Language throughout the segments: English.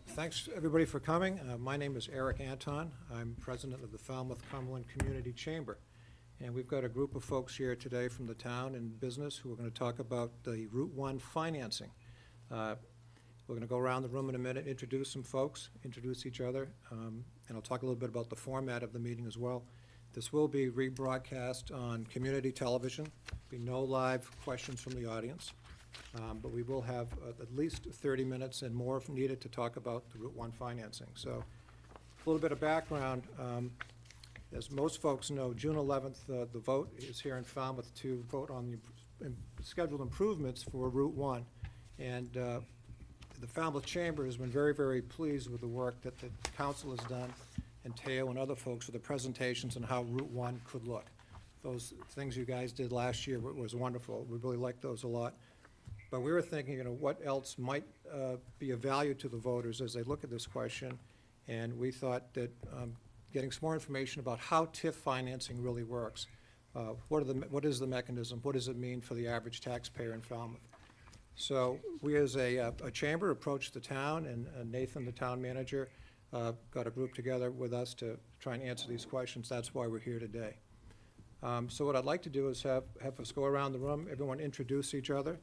Thanks, everybody, for coming. My name is Eric Anton. I'm president of the Falmouth-Cumberland Community Chamber. And we've got a group of folks here today from the town and business who are going to talk about the Route 1 financing. We're going to go around the room in a minute, introduce some folks, introduce each other, and I'll talk a little bit about the format of the meeting as well. This will be rebroadcast on community television. There'll be no live questions from the audience. But we will have at least 30 minutes and more if needed to talk about the Route 1 financing. So a little bit of background. As most folks know, June 11th, the vote is here in Falmouth to vote on the scheduled improvements for Route 1. And the Falmouth Chamber has been very, very pleased with the work that the council has done, and Teo and other folks with the presentations on how Route 1 could look. Those things you guys did last year was wonderful. We really liked those a lot. But we were thinking, what else might be of value to the voters as they look at this question, and we thought that getting some more information about how TIF financing really works. What is the mechanism? What does it mean for the average taxpayer in Falmouth? So we as a chamber approached the town, and Nathan, the town manager, got a group together with us to try and answer these questions. That's why we're here today. So what I'd like to do is have us go around the room, everyone introduce each other.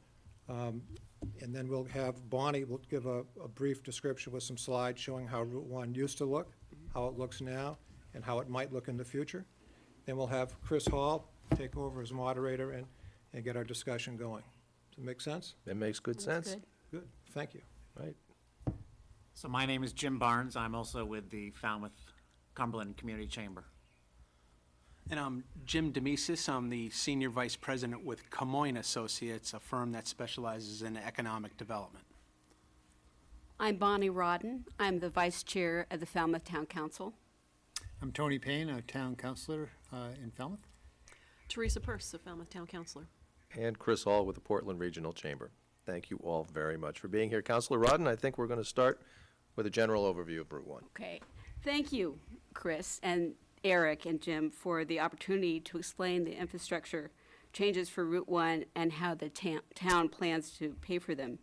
And then we'll have Bonnie will give a brief description with some slides showing how Route 1 used to look, how it looks now, and how it might look in the future. Then we'll have Chris Hall take over as moderator and get our discussion going. Does it make sense? That makes good sense. Good, thank you. Right. So my name is Jim Barnes. I'm also with the Falmouth-Cumberland Community Chamber. And I'm Jim Demesis. I'm the Senior Vice President with Camoin Associates, a firm that specializes in economic development. I'm Bonnie Rodden. I'm the Vice Chair of the Falmouth Town Council. I'm Tony Payne, a town councilor in Falmouth. Teresa Purse, the Falmouth Town Councilor. And Chris Hall with the Portland Regional Chamber. Thank you all very much for being here. Councilor Rodden, I think we're going to start with a general overview of Route 1. Okay. Thank you, Chris and Eric and Jim, for the opportunity to explain the infrastructure changes for Route 1 and how the town plans to pay for them.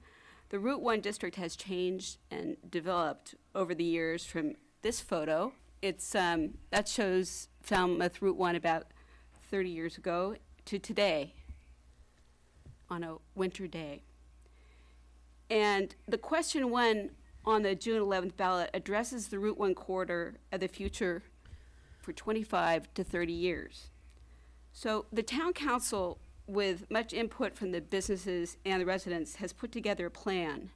The Route 1 district has changed and developed over the years from this photo. It's that shows Falmouth Route 1 about 30 years ago to today on a winter day. And the question 1 on the June 11th ballot addresses the Route 1 corridor of the future for 25 to 30 years. So the town council, with much input from the businesses and the residents, has put together a plan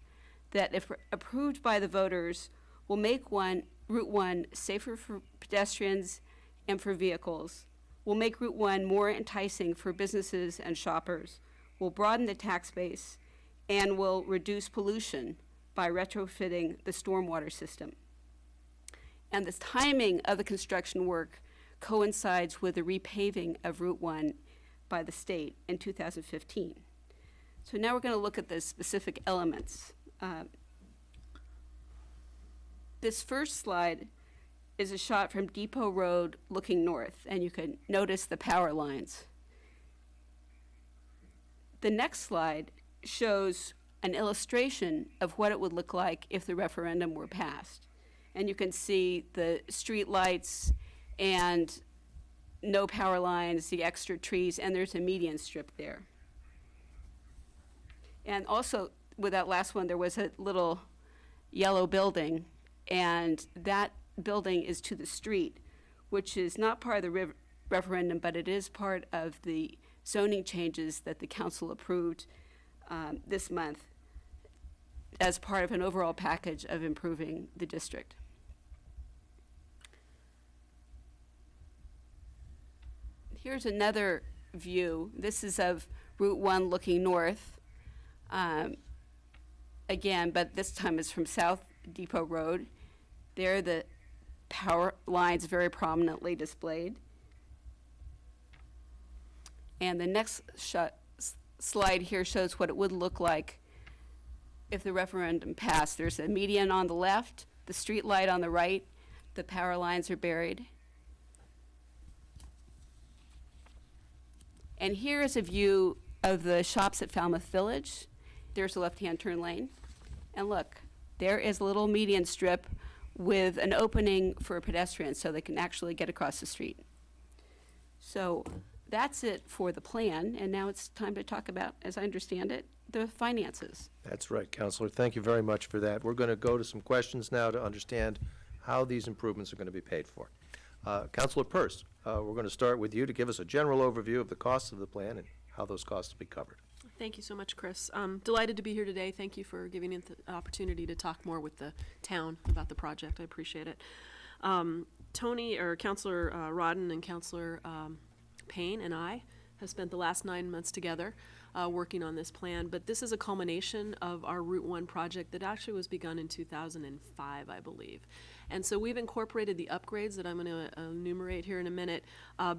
that, if approved by the voters, will make Route 1 safer for pedestrians and for vehicles, will make Route 1 more enticing for businesses and shoppers, will broaden the tax base, and will reduce pollution by retrofitting the stormwater system. And the timing of the construction work coincides with the repaving of Route 1 by the state in 2015. So now we're going to look at the specific elements. This first slide is a shot from Depot Road looking north, and you can notice the power lines. The next slide shows an illustration of what it would look like if the referendum were passed. And you can see the street lights and no power lines, the extra trees, and there's a median strip there. And also, with that last one, there was a little yellow building, and that building is to the street, which is not part of the referendum, but it is part of the zoning changes that the council approved this month as part of an overall package of improving the district. Here's another view. This is of Route 1 looking north. Again, but this time it's from South Depot Road. There the power lines very prominently displayed. And the next slide here shows what it would look like if the referendum passed. There's a median on the left, the street light on the right, the power lines are buried. And here is a view of the shops at Falmouth Village. There's a left-hand turn lane. And look, there is a little median strip with an opening for pedestrians so they can actually get across the street. So that's it for the plan, and now it's time to talk about, as I understand it, the finances. That's right, Counselor. Thank you very much for that. We're going to go to some questions now to understand how these improvements are going to be paid for. Counselor Peirce, we're going to start with you to give us a general overview of the costs of the plan and how those costs will be covered. Thank you so much, Chris. I'm delighted to be here today. Thank you for giving me the opportunity to talk more with the town about the project. I appreciate it. Tony, or Councilor Rodden and Councilor Payne and I have spent the last 9 months together working on this plan, but this is a culmination of our Route 1 project that actually was begun in 2005, I believe. And so we've incorporated the upgrades that I'm going to enumerate here in a minute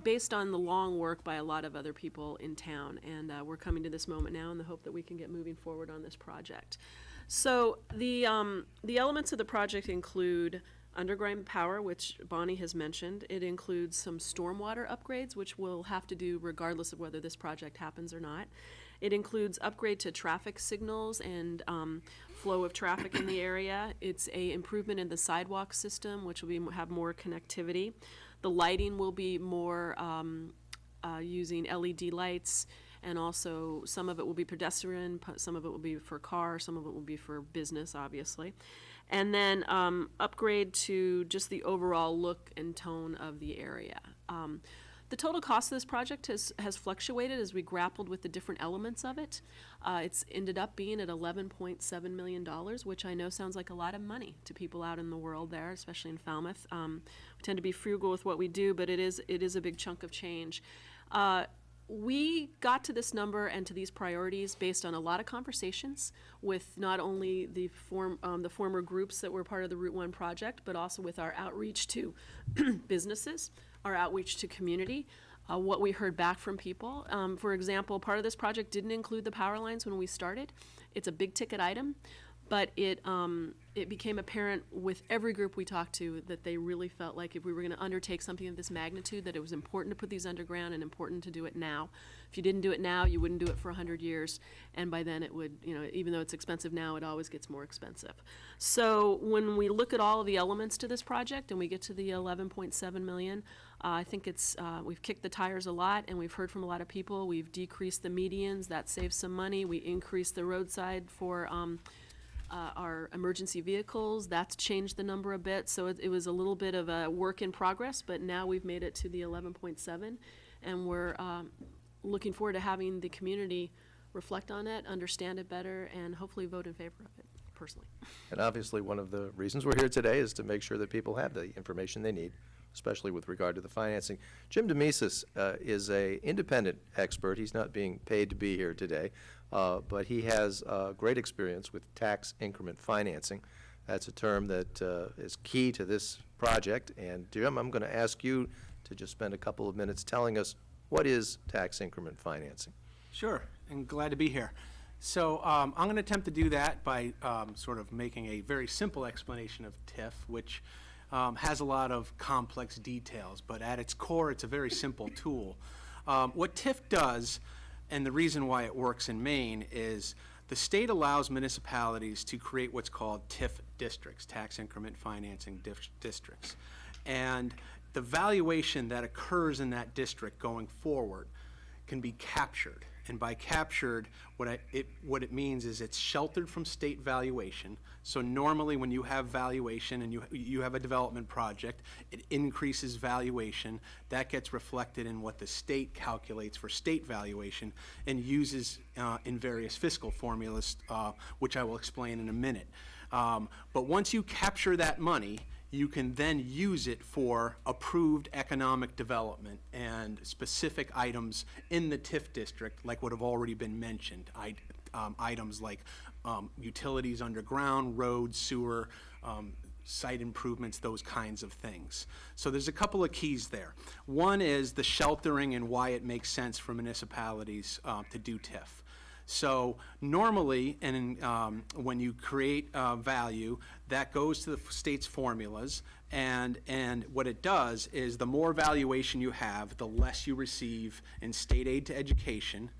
based on the long work by a lot of other people in town. And we're coming to this moment now in the hope that we can get moving forward on this project. So the elements of the project include underground power, which Bonnie has mentioned. It includes some stormwater upgrades, which we'll have to do regardless of whether this project happens or not. It includes upgrade to traffic signals and flow of traffic in the area. It's a improvement in the sidewalk system, which will have more connectivity. The lighting will be more using LED lights, and also some of it will be pedestrian, some of it will be for car, some of it will be for business, obviously. And then upgrade to just the overall look and tone of the area. The total cost of this project has fluctuated as we grappled with the different elements of it. It's ended up being at $11.7 million, which I know sounds like a lot of money to people out in the world there, especially in Falmouth. We tend to be frugal with what we do, but it is a big chunk of change. We got to this number and to these priorities based on a lot of conversations with not only the former groups that were part of the Route 1 project, but also with our outreach to businesses, our outreach to community, what we heard back from people. For example, part of this project didn't include the power lines when we started. It's a big ticket item, but it became apparent with every group we talked to that they really felt like if we were going to undertake something of this magnitude, that it was important to put these underground and important to do it now. If you didn't do it now, you wouldn't do it for 100 years, and by then it would, even though it's expensive now, it always gets more expensive. So when we look at all of the elements to this project and we get to the 11.7 million, I think we've kicked the tires a lot, and we've heard from a lot of people. We've decreased the medians, that saves some money. We increased the roadside for our emergency vehicles. That's changed the number a bit, so it was a little bit of a work in progress, but now we've made it to the 11.7, and we're looking forward to having the community reflect on it, understand it better, and hopefully vote in favor of it, personally. And obviously, one of the reasons we're here today is to make sure that people have the information they need, especially with regard to the financing. Jim Demesis is an independent expert. He's not being paid to be here today, but he has great experience with tax increment financing. That's a term that is key to this project. And Jim, I'm going to ask you to just spend a couple of minutes telling us what is tax increment financing. Sure, and glad to be here. So I'm going to attempt to do that by sort of making a very simple explanation of TIF, which has a lot of complex details, but at its core, it's a very simple tool. What TIF does, and the reason why it works in Maine, is the state allows municipalities to create what's called TIF districts, tax increment financing districts. And the valuation that occurs in that district going forward can be captured. And by captured, what it means is it's sheltered from state valuation. So normally when you have valuation and you have a development project, it increases valuation. That gets reflected in what the state calculates for state valuation and uses in various fiscal formulas, which I will explain in a minute. But once you capture that money, you can then use it for approved economic development and specific items in the TIF district, like what have already been mentioned. Items like utilities underground, roads, sewer, site improvements, those kinds of things. So there's a couple of keys there. One is the sheltering and why it makes sense for municipalities to do TIF. So normally, and when you create value, that goes to the state's formulas, and what it does is the more valuation you have, the less you receive in state aid to education,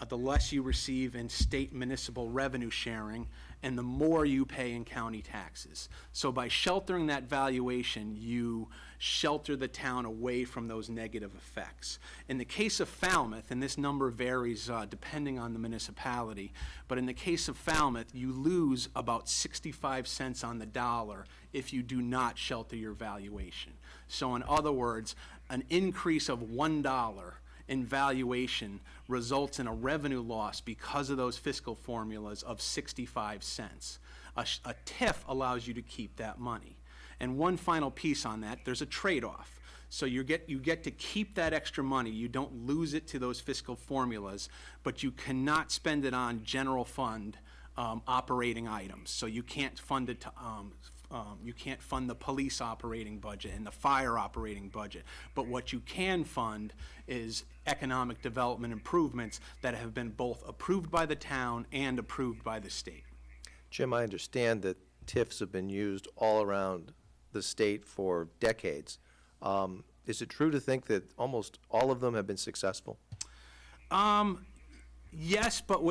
the less you receive in state municipal revenue sharing, and the more you pay in county taxes. So by sheltering that valuation, you shelter the town away from those negative effects. In the case of Falmouth, and this number varies depending on the municipality, but in the case of Falmouth, you lose about 65 cents on the dollar if you do not shelter your valuation. So in other words, an increase of $1 in valuation results in a revenue loss because of those fiscal formulas of 65 cents. A TIF allows you to keep that money. And one final piece on that, there's a trade-off. So you get to keep that extra money. You don't lose it to those fiscal formulas, but you cannot spend it on general fund operating items. So you can't fund it to you can't fund the police operating budget and the fire operating budget. But what you can fund is economic development improvements that have been both approved by the town and approved by the state. Jim, I understand that TIFs have been used all around the state for decades. Is it true to think that almost all of them have been successful? Yes, but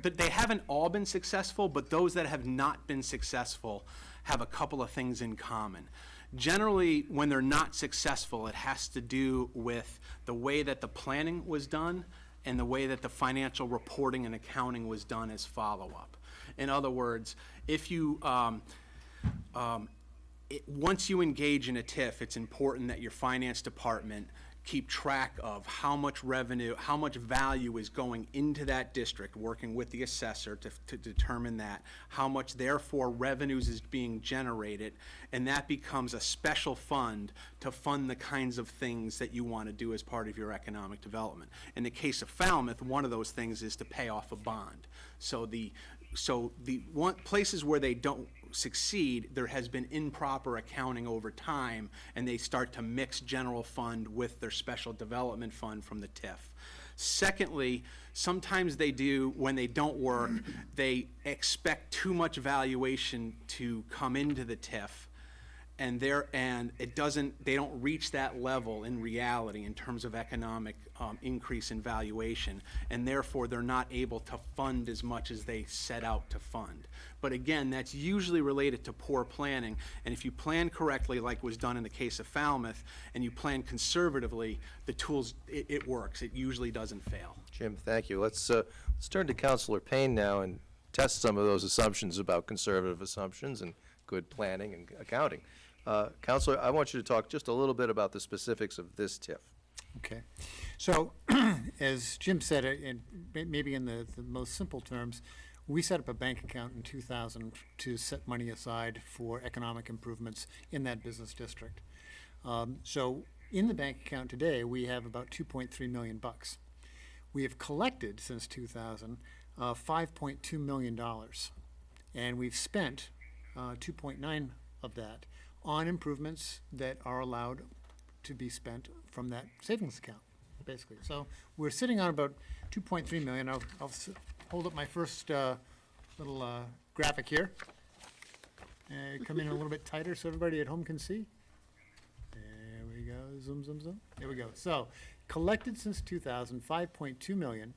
but they haven't all been successful, but those that have not been successful have a couple of things in common. Generally, when they're not successful, it has to do with the way that the planning was done and the way that the financial reporting and accounting was done as follow-up. In other words, if you once you engage in a TIF, it's important that your finance department keep track of how much revenue, how much value is going into that district, working with the assessor to determine that, how much therefore revenues is being generated, and that becomes a special fund to fund the kinds of things that you want to do as part of your economic development. In the case of Falmouth, one of those things is to pay off a bond. So the places where they don't succeed, there has been improper accounting over time, and they start to mix general fund with their special development fund from the TIF. Secondly, sometimes they do, when they don't work, they expect too much valuation to come into the TIF, and they don't reach that level in reality in terms of economic increase in valuation, and therefore they're not able to fund as much as they set out to fund. But again, that's usually related to poor planning, and if you plan correctly, like was done in the case of Falmouth, and you plan conservatively, the tools, it works. It usually doesn't fail. Jim, thank you. Let's turn to Councilor Payne now and test some of those assumptions about conservative assumptions and good planning and accounting. Councilor, I want you to talk just a little bit about the specifics of this TIF. Okay. So, as Jim said, and maybe in the most simple terms, we set up a bank account in 2000 to set money aside for economic improvements in that business district. So in the bank account today, we have about $2.3 million. We have collected since 2000 $5.2 million, and we've spent 2.9 of that on improvements that are allowed to be spent from that savings account, basically. So we're sitting on about 2.3 million. I'll hold up my first little graphic here. Come in a little bit tighter so everybody at home can see. There we go. Zoom, zoom, zoom. There we go. So collected since 2000, 5.2 million.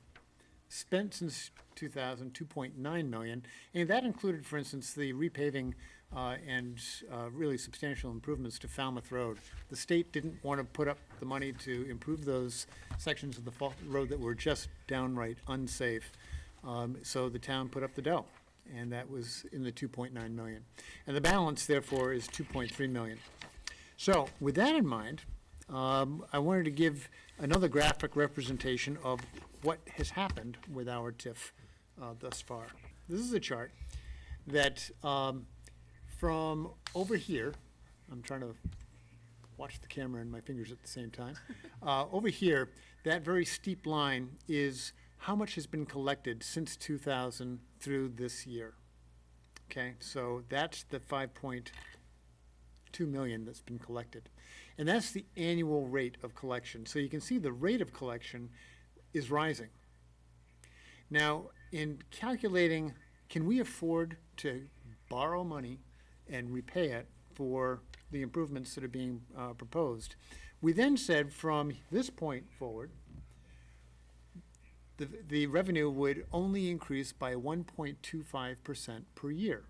Spent since 2000, 2.9 million. And that included, for instance, the repaving and really substantial improvements to Falmouth Road. The state didn't want to put up the money to improve those sections of the road that were just downright unsafe. So the town put up the dough, and that was in the 2.9 million. And the balance, therefore, is 2.3 million. So with that in mind, I wanted to give another graphic representation of what has happened with our TIF thus far. This is a chart that from over here, I'm trying to watch the camera and my fingers at the same time. Over here, that very steep line is how much has been collected since 2000 through this year. Okay, so that's the 5.2 million that's been collected. And that's the annual rate of collection. So you can see the rate of collection is rising. Now, in calculating, can we afford to borrow money and repay it for the improvements that are being proposed? We then said from this point forward, the revenue would only increase by 1.25% per year,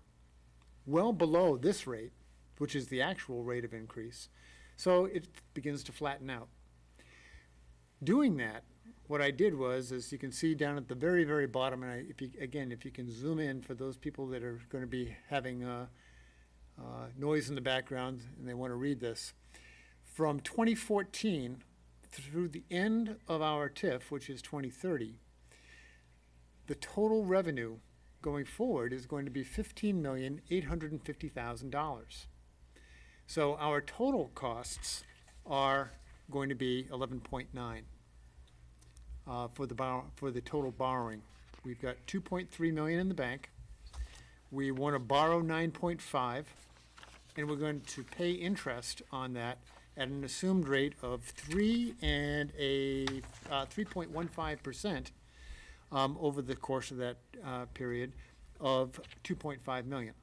well below this rate, which is the actual rate of increase. So it begins to flatten out. Doing that, what I did was, as you can see down at the very, very bottom, and if you can zoom in for those people that are going to be having noise in the background and they want to read this, from 2014 through the end of our TIF, which is 2030, the total revenue going forward is going to be $15,850,000. So our total costs are going to be 11.9 for the total borrowing. We've got 2.3 million in the bank. We want to borrow 9.5, and we're going to pay interest on that at an assumed rate of 3.15% over the course of that period of 2.5 million.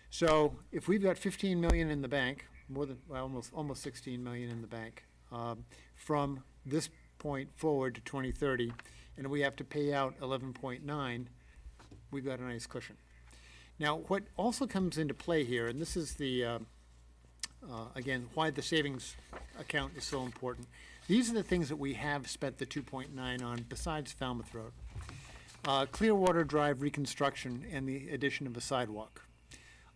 So if we've got 15 million in the bank, almost 16 million in the bank from this point forward to 2030, and we have to pay out 11.9, we've got a nice cushion. Now, what also comes into play here, and this is the again, why the savings account is so important. These are the things that we have spent the 2.9 on besides Falmouth Road. Clearwater Drive reconstruction and the addition of a sidewalk.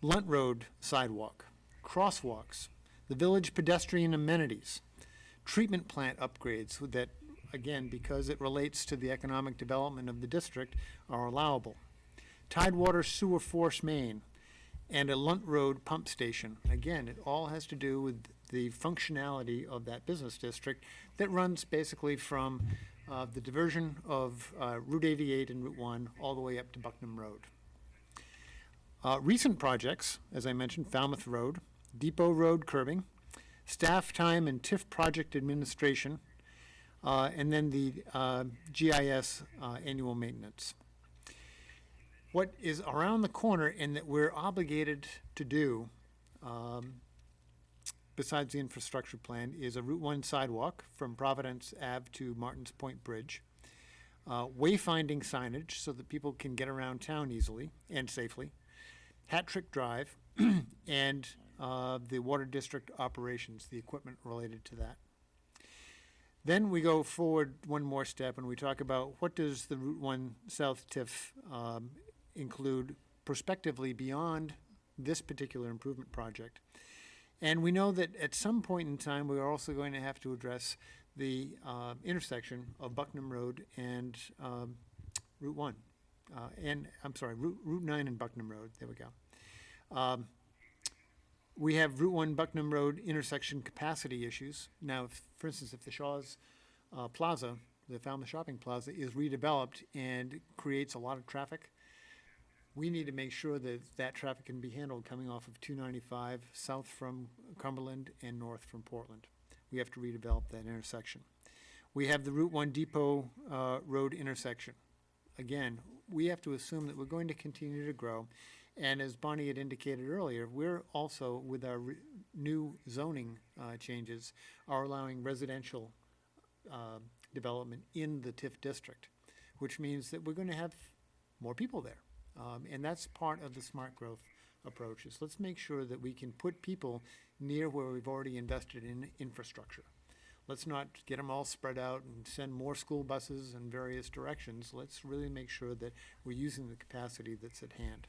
Lunt Road sidewalk. Crosswalks. The village pedestrian amenities. Treatment plant upgrades that, again, because it relates to the economic development of the district, are allowable. Tidewater sewer force main. And a Lunt Road pump station. Again, it all has to do with the functionality of that business district that runs basically from the diversion of Route 88 and Route 1 all the way up to Bucknam Road. Recent projects, as I mentioned, Falmouth Road, Depot Road curbing, staff time and TIF project administration, and then the GIS annual maintenance. What is around the corner and that we're obligated to do, besides the infrastructure plan, is a Route 1 sidewalk from Providence Ave to Martins Point Bridge, wayfinding signage so that people can get around town easily and safely, Hat Trick Drive, and the Water District operations, the equipment related to that. Then we go forward one more step and we talk about what does the Route 1 South TIF include prospectively beyond this particular improvement project. And we know that at some point in time, we are also going to have to address the intersection of Bucknam Road and Route 1. Route 9 and Bucknam Road. There we go. We have Route 1 Bucknam Road intersection capacity issues. Now, for instance, if the Shaw's Plaza, the Falmouth Shopping Plaza, is redeveloped and creates a lot of traffic, we need to make sure that that traffic can be handled coming off of 295 south from Cumberland and north from Portland. We have to redevelop that intersection. We have the Route 1 Depot Road intersection. Again, we have to assume that we're going to continue to grow. And as Bonnie had indicated earlier, we're also, with our new zoning changes, are allowing residential development in the TIF district, which means that we're going to have more people there. And that's part of the smart growth approach, is let's make sure that we can put people near where we've already invested in infrastructure. Let's not get them all spread out and send more school buses in various directions. Let's really make sure that we're using the capacity that's at hand.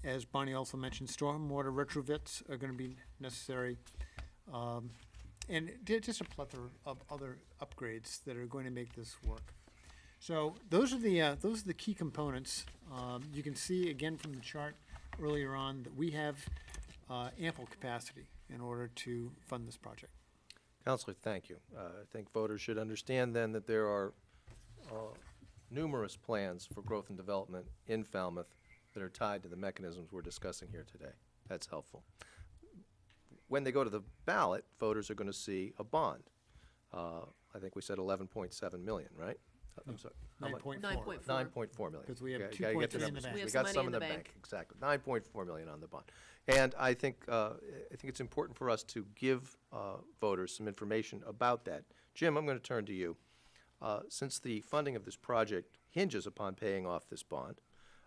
As Bonnie also mentioned, stormwater retrofits are going to be necessary. And just a plethora of other upgrades that are going to make this work. So those are the key components. You can see again from the chart earlier on that we have ample capacity in order to fund this project. Counselor, thank you. I think voters should understand then that there are numerous plans for growth and development in Falmouth that are tied to the mechanisms we're discussing here today. That's helpful. When they go to the ballot, voters are going to see a bond. I think we said 11.7 million, right? I'm sorry. How much? 9.4. 9.4 million. Because we have Okay, 2.3 gotta get the in the numbers. bank. We have We some got money some in in the the bank, bank. exactly. 9.4 million on the bond. And I think it's important for us to give voters some information about that. Jim, I'm going to turn to you. Since the funding of this project hinges upon paying off this bond,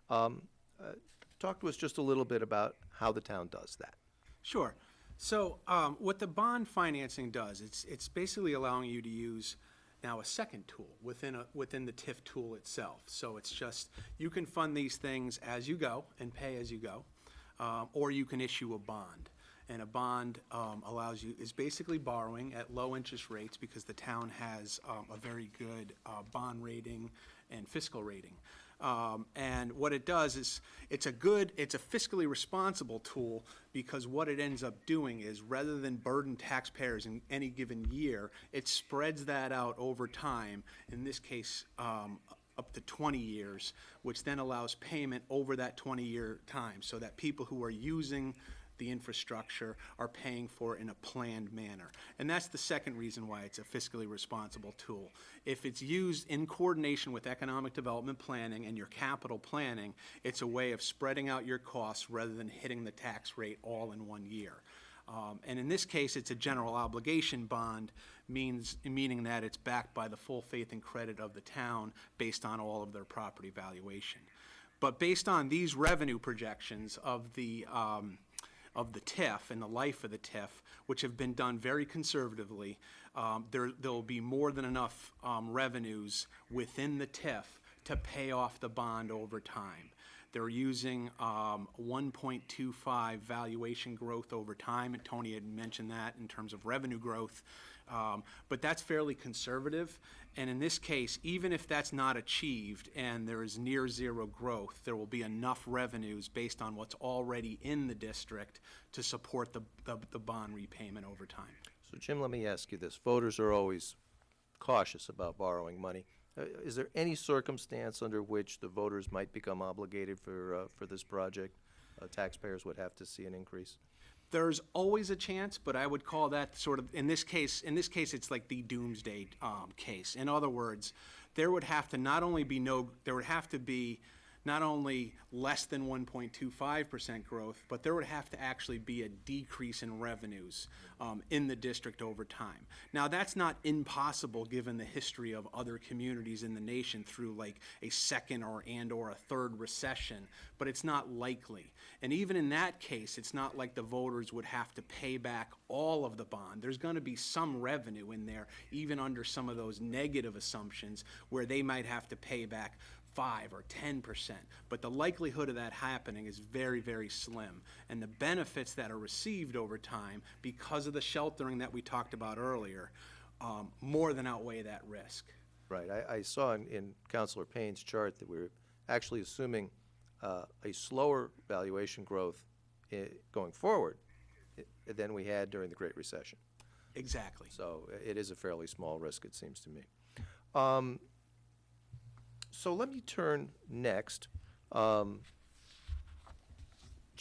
talk to us just a little bit about how the town does that. Sure. So what the bond financing does, it's basically allowing you to use now a second tool within the TIF tool itself. So it's just, you can fund these things as you go and pay as you go, or you can issue a bond. And a bond is basically borrowing at low interest rates because the town has a very good bond rating and fiscal rating. And what it does is, it's a fiscally responsible tool, because what it ends up doing is, rather than burden taxpayers in any given year, it spreads that out over time, in this case, up to 20 years, which then allows payment over that 20-year time, so that people who are using the infrastructure are paying for it in a planned manner. And that's the second reason why it's a fiscally responsible tool. If it's used in coordination with economic development planning and your capital planning, it's a way of spreading out your costs rather than hitting the tax rate all in one year. And in this case, it's a general obligation bond, meaning that it's backed by the full faith and credit of the town based on all of their property valuation. But based on these revenue projections of the TIF and the life of the TIF, which have been done very conservatively, there'll be more than enough revenues within the TIF to pay off the bond over time. They're using 1.25 valuation growth over time, and Tony had mentioned that in terms of revenue growth. But that's fairly conservative, and in this case, even if that's not achieved and there is near zero growth, there will be enough revenues based on what's already in the district to support the bond repayment over time. So Jim, let me ask you this. Voters are always cautious about borrowing money. Is there any circumstance under which the voters might become obligated for this project? Taxpayers would have to see an increase? There's always a chance, but I would call that sort of, in this case, it's like the doomsday case. In other words, there would have to not only be not only less than 1.25% growth, but there would have to actually be a decrease in revenues in the district over time. Now, that's not impossible given the history of other communities in the nation through like a second or a third recession, but it's not likely. And even in that case, it's not like the voters would have to pay back all of the bond. There's going to be some revenue in there, even under some of those negative assumptions, where they might have to pay back 5 or 10%, but the likelihood of that happening is very, very slim. And the benefits that are received over time because of the sheltering that we talked about earlier more than outweigh that risk. Right. I saw in Councilor Payne's chart that we're actually assuming a slower valuation growth going forward than we had during the Great Recession. Exactly. So it is a fairly small risk, it seems to me. So let me turn next. Jim,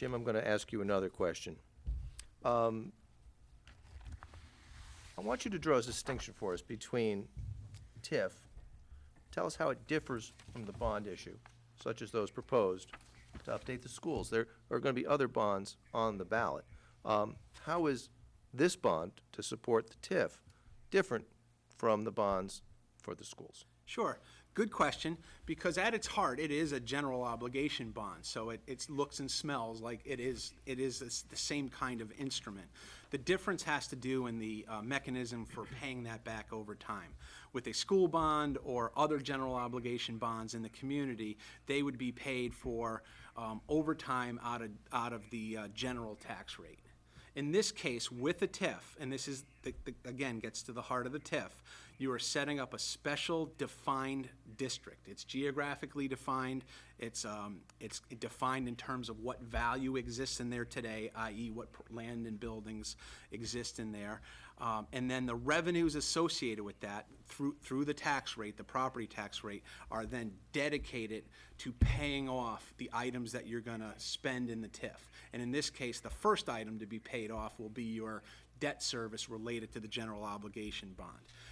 I'm going to ask you another question. I want you to draw a distinction for us between TIF. Tell us how it differs from the bond issue, such as those proposed to update the schools. There are going to be other bonds on the ballot. How is this bond to support the TIF different from the bonds for the schools? Sure. Good question, because at its heart, it is a general obligation bond, so it looks and smells like it is the same kind of instrument. The difference has to do in the mechanism for paying that back over time. With a school bond or other general obligation bonds in the community, they would be paid for over time out of the general tax rate. In this case, with the TIF, and this is, again, gets to the heart of the TIF, you are setting up a special defined district. It's geographically defined. It's defined in terms of what value exists in there today, i.e. what land and buildings exist in there. And then the revenues associated with that through the tax rate, the property tax rate, are then dedicated to paying off the items that you're going to spend in the TIF. And in this case, the first item to be paid off will be your debt service related to the general obligation bond.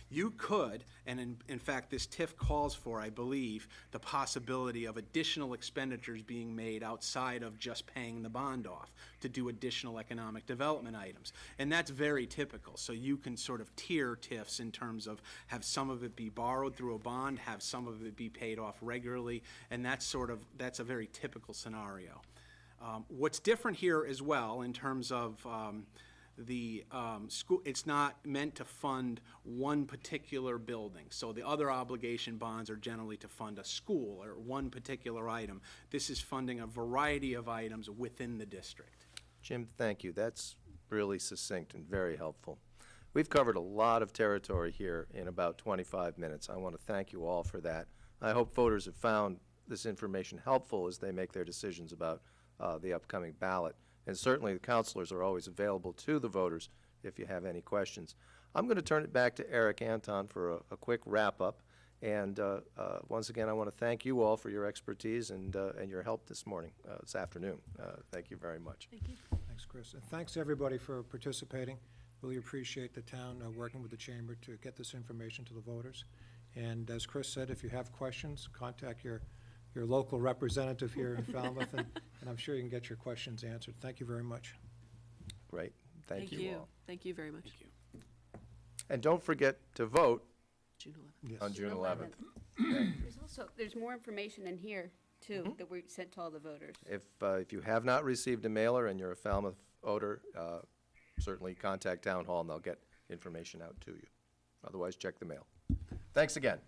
You could, and in fact, this TIF calls for, I believe, the possibility of additional expenditures being made outside of just paying the bond off to do additional economic development items. And that's very typical. So you can sort of tier TIFs in terms of have some of it be borrowed through a bond, have some of it be paid off regularly, and that's a very typical scenario. What's different here as well in terms of the school, it's not meant to fund one particular building. So the other obligation bonds are generally to fund a school or one particular item. This is funding a variety of items within the district. Jim, thank you. That's really succinct and very helpful. We've covered a lot of territory here in about 25 minutes. I want to thank you all for that. I hope voters have found this information helpful as they make their decisions about the upcoming ballot. And certainly the counselors are always available to the voters if you have any questions. I'm going to turn it back to Eric Anton for a quick wrap-up. And once again, I want to thank you all for your expertise and your help this morning, this afternoon. Thank you very much. Thank you. Thanks, Chris. And thanks, everybody, for participating. Really appreciate the town working with the chamber to get this information to the voters. And as Chris said, if you have questions, contact your local representative here in Falmouth, and I'm sure you can get your questions answered. Thank you very much. Great. Thank you all. Thank you very much. Thank you. And don't forget to vote June 11th. Yes. on June 11th. There's more information in here, too, that we sent to all the voters. If you have not received a mailer and you're a Falmouth voter, certainly contact Town Hall and they'll get information out to you. Otherwise, check the mail. Thanks again.